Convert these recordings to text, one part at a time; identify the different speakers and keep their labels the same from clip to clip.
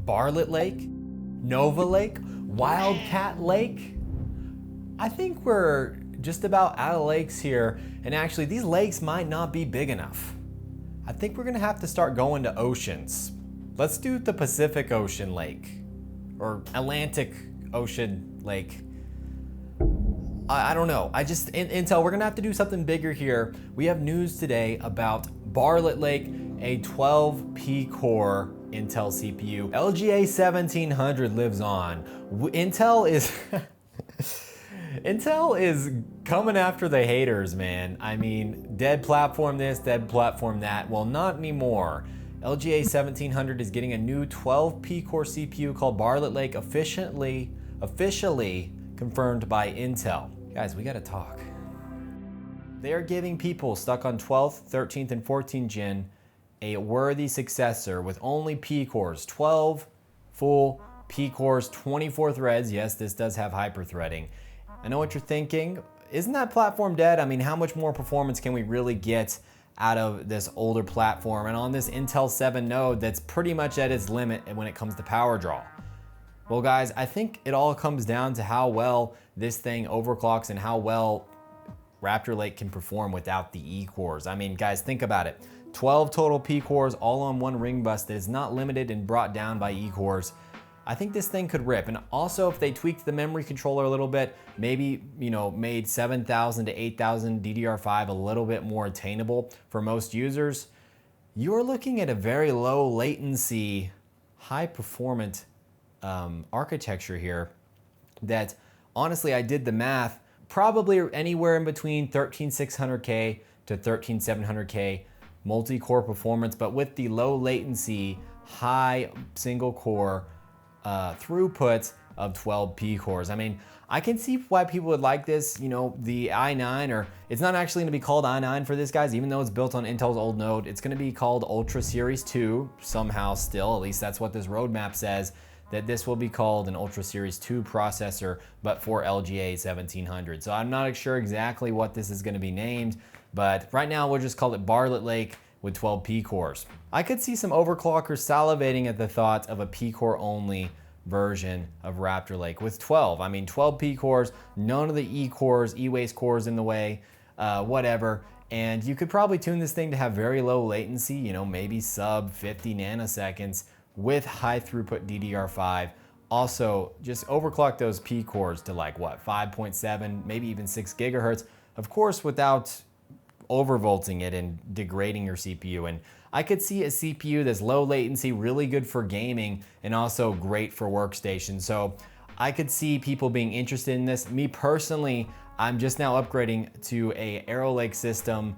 Speaker 1: Bartlett Lake, Nova Lake, Wildcat Lake. I think we're just about out of lakes here, and actually these lakes might not be big enough. I think we're gonna have to start going to oceans. Let's do the Pacific Ocean Lake, or Atlantic Ocean Lake. I don't know. Intel, we're gonna have to do something bigger here. We have news today about Bartlett Lake, a 12 P-core Intel CPU. LGA 1700 lives on. Intel is Intel is coming after the haters, man. I mean, dead platform this, dead platform that. Well, not anymore. LGA 1700 is getting a new 12 P-core CPU called Bartlett Lake, officially confirmed by Intel. Guys, we gotta talk. They are giving people stuck on 12th, 13th, and 14th gen a worthy successor with only P-cores, 12 full P-cores, 24 threads. Yes, this does have hyper-threading. I know what you're thinking. Isn't that platform dead? I mean, how much more performance can we really get out of this older platform and on this Intel 7 node that's pretty much at its limit when it comes to power draw? Well, guys, I think it all comes down to how well this thing overclocks and how well Raptor Lake can perform without the E-cores. I mean, guys, think about it. 12 total P-cores all on one ring bus that is not limited and brought down by E-cores. I think this thing could rip. And also, if they tweaked the memory controller a little bit, maybe, made 7,000 to 8,000 DDR5 a little bit more attainable for most users, you're looking at a very low latency, high performant architecture here that, honestly, I did the math, probably anywhere in between 13600K to 13700K multi-core performance, but with the low latency, high single core throughput of 12 P-cores. I mean, I can see why people would like this, the i9, or it's not actually gonna be called i9 for this, guys, even though it's built on Intel's old node. It's gonna be called Ultra Series 2 somehow still, at least that's what this roadmap says, that this will be called an Ultra Series 2 processor, but for LGA 1700. So I'm not sure exactly what this is gonna be named, but right now we'll just call it Bartlett Lake with 12 P-cores. I could see some overclockers salivating at the thought of a P-core only version of Raptor Lake with 12. I mean, 12 P-cores, none of the E-cores, E-waste cores in the way, whatever. And you could probably tune this thing to have very low latency, maybe sub 50 nanoseconds with high throughput DDR5. Also, just overclock those P-cores to 5.7, maybe even 6 gigahertz. Of course, without overvolting it and degrading your CPU. And I could see a CPU that's low latency, really good for gaming, and also great for workstation. So I could see people being interested in this. Me personally, I'm just now upgrading to a Arrow Lake system.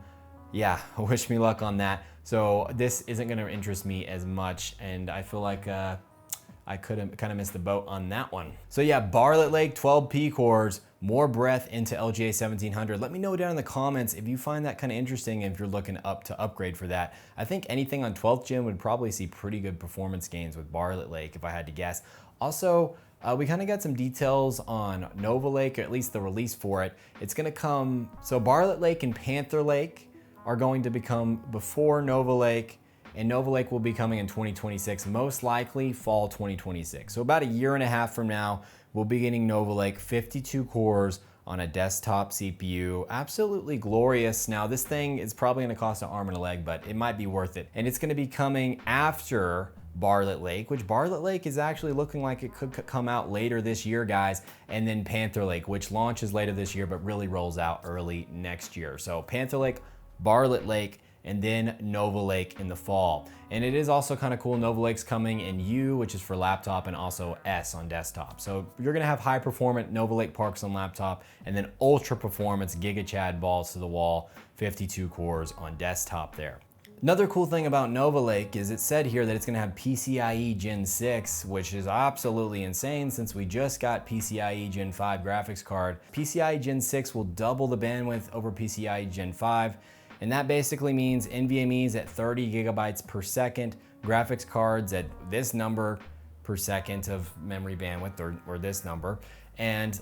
Speaker 1: Yeah, wish me luck on that. So this isn't gonna interest me as much, and I feel like I could have kind of missed the boat on that one. So yeah, Bartlett Lake, 12 P-cores, more breadth into LGA 1700. Let me know down in the comments if you find that kind of interesting and if you're looking up to upgrade for that. I think anything on 12th gen would probably see pretty good performance gains with Bartlett Lake if I had to guess. Also, we kind of got some details on Nova Lake, or at least the release for it. It's gonna come, so Bartlett Lake and Panther Lake are going to become before Nova Lake, and Nova Lake will be coming in 2026, most likely fall 2026. So about a year and a half from now, we'll be getting Nova Lake, 52 cores on a desktop CPU. Absolutely glorious. Now this thing is probably gonna cost an arm and a leg, but it might be worth it. And it's gonna be coming after Bartlett Lake, which Bartlett Lake is actually looking like it could come out later this year, guys. And then Panther Lake, which launches later this year, but really rolls out early next year. So Panther Lake, Bartlett Lake, and then Nova Lake in the fall. And it is also kind of cool, Nova Lake's coming in U, which is for laptop, and also S on desktop. So you're gonna have high performant Nova Lake Parks on laptop, and then ultra performance Giga Chad balls to the wall, 52 cores on desktop there. Another cool thing about Nova Lake is it said here that it's gonna have PCIe Gen 6, which is absolutely insane since we just got PCIe Gen 5 graphics card. PCIe Gen 6 will double the bandwidth over PCIe Gen 5, and that basically means NVMe's at 30 gigabytes per second, graphics cards at this number per second of memory bandwidth, or this number. And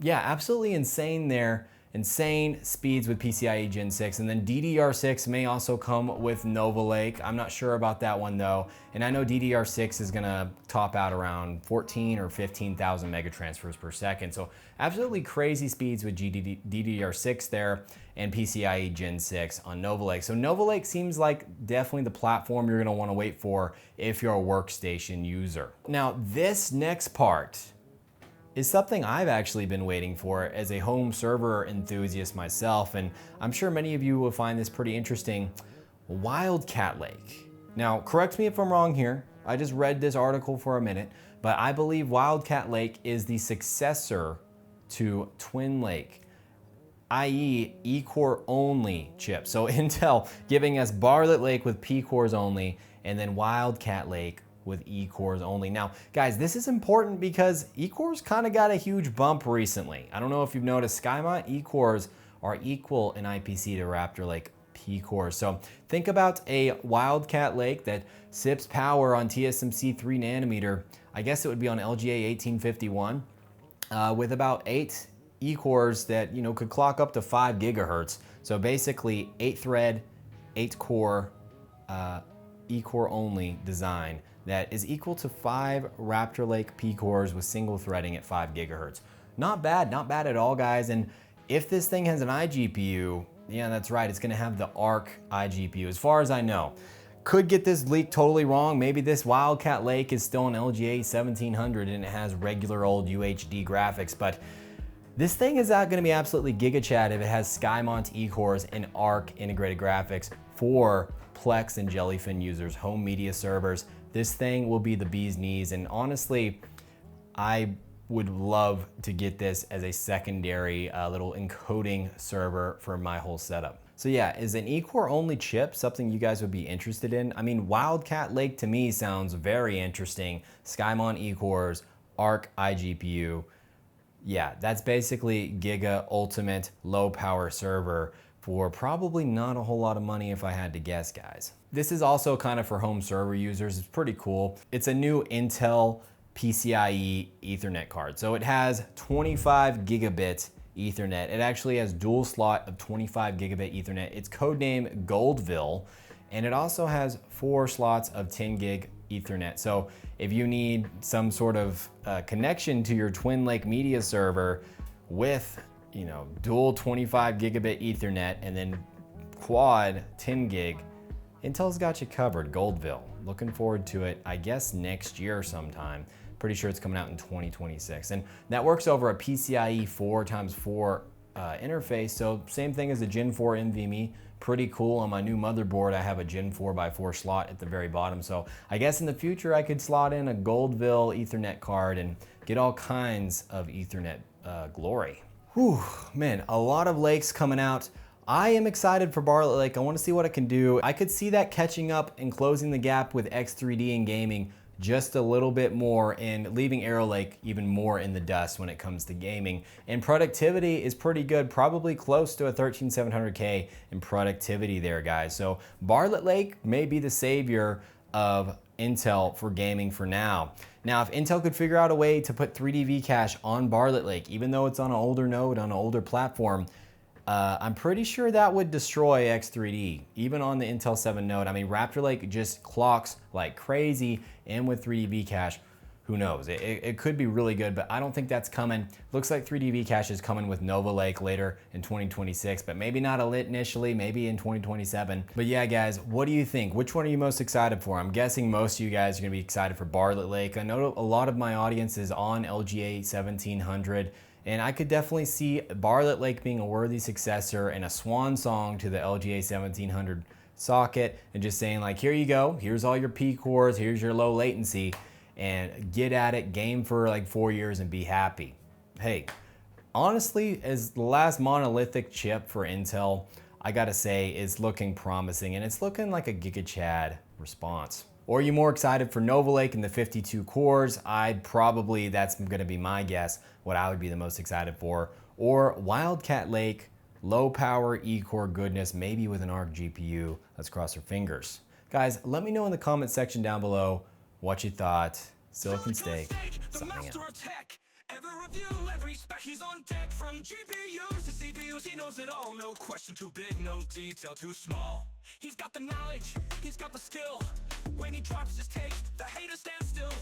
Speaker 1: yeah, absolutely insane there. insane speeds with PCIe Gen 6, and then DDR6 may also come with Nova Lake. I'm not sure about that one though, and I know DDR6 is gonna top out around 14 or 15,000 mega transfers per second, so absolutely crazy speeds with DDR6 there, and PCIe Gen 6 on Nova Lake. So Nova Lake seems like definitely the platform you're gonna wanna wait for if you're a workstation user. Now this next part is something I've actually been waiting for as a home server enthusiast myself, and I'm sure many of you will find this pretty interesting. Wildcat Lake. Now, correct me if I'm wrong here. I just read this article for a minute, but I believe Wildcat Lake is the successor to Twin Lake, i.e. E-core only chip. So Intel giving us Bartlett Lake with P-cores only, and then Wildcat Lake with E-cores only. Now, guys, this is important because E-cores kind of got a huge bump recently. I don't know if you've noticed, SkyMont E-cores are equal in IPC to Raptor Lake P-cores. So think about a Wildcat Lake that sips power on TSMC 3 nanometer. I guess it would be on LGA 1851 with about 8 E-cores that could clock up to 5 gigahertz. So basically 8 thread, 8 core, E-core only design that is equal to 5 Raptor Lake P-cores with single threading at 5 gigahertz. Not bad, not bad at all, guys. And if this thing has an iGPU, yeah, that's right, it's gonna have the ARC iGPU, as far as I know. Could get this leak totally wrong. Maybe this Wildcat Lake is still an LGA 1700 and it has regular old UHD graphics, but this thing is gonna be absolutely giga chad if it has SkyMont E-cores and ARC integrated graphics for Plex and Jellyfin users, home media servers. This thing will be the bee's knees, and honestly, I would love to get this as a secondary little encoding server for my whole setup. So yeah, is an E-core only chip something you guys would be interested in? I mean, Wildcat Lake to me sounds very interesting. SkyMont E-cores, ARC iGPU. Yeah, that's basically Giga Ultimate low power server for probably not a whole lot of money if I had to guess, guys. This is also kind of for home server users. It's pretty cool. It's a new Intel PCIe Ethernet card. So it has 25 gigabit Ethernet. It actually has dual slot of 25 gigabit Ethernet. It's codenamed Goldville, and it also has 4 slots of 10 gig Ethernet. So if you need some sort of connection to your Twin Lake media server with dual 25 gigabit Ethernet and then quad 10 gig, Intel's got you covered. Goldville. Looking forward to it, I guess next year sometime. Pretty sure it's coming out in 2026. And that works over a PCIe 4x4 interface. So same thing as the Gen 4 NVMe. Pretty cool. On my new motherboard, I have a Gen 4x4 slot at the very bottom. So I guess in the future, I could slot in a Goldville Ethernet card and get all kinds of Ethernet glory. Whew, man, a lot of lakes coming out. I am excited for Bartlett Lake. I want to see what it can do. I could see that catching up and closing the gap with X3D in gaming just a little bit more and leaving Arrow Lake even more in the dust when it comes to gaming. And productivity is pretty good, probably close to a 13700K in productivity there, guys. So Bartlett Lake may be the savior of Intel for gaming for now. Now, if Intel could figure out a way to put 3D V-Cache on Bartlett Lake, even though it's on an older node, on an older platform, I'm pretty sure that would destroy X3D, even on the Intel 7 node. I mean, Raptor Lake just clocks like crazy, and with 3D V-Cache, who knows? It could be really good, but I don't think that's coming. Looks like 3D V-Cache is coming with Nova Lake later in 2026, but maybe not initially, maybe in 2027. But yeah, guys, what do you think? Which one are you most excited for? I'm guessing most of you guys are gonna be excited for Bartlett Lake. I know a lot of my audience is on LGA 1700, and I could definitely see Bartlett Lake being a worthy successor and a swan song to the LGA 1700 socket, and just saying like, here you go, here's all your P cores, here's your low latency, and get at it, game for like 4 years and be happy. Hey, honestly, as the last monolithic chip for Intel, I gotta say is looking promising, and it's looking like a Giga Chad response. Or are you more excited for Nova Lake and the 52 cores? That's gonna be my guess, what I would be the most excited for. Or Wildcat Lake, low power E-core goodness, maybe with an ARC GPU. Let's cross our fingers. Guys, let me know in the comment section down below what you thought. Silicon Steak, signing out.
Speaker 2: Every review, every spec, he's on deck. From GPUs to CPUs, he knows it all. No question too big, no detail too small. He's got the knowledge, he's got the skill. When he drops his take, the haters stand still.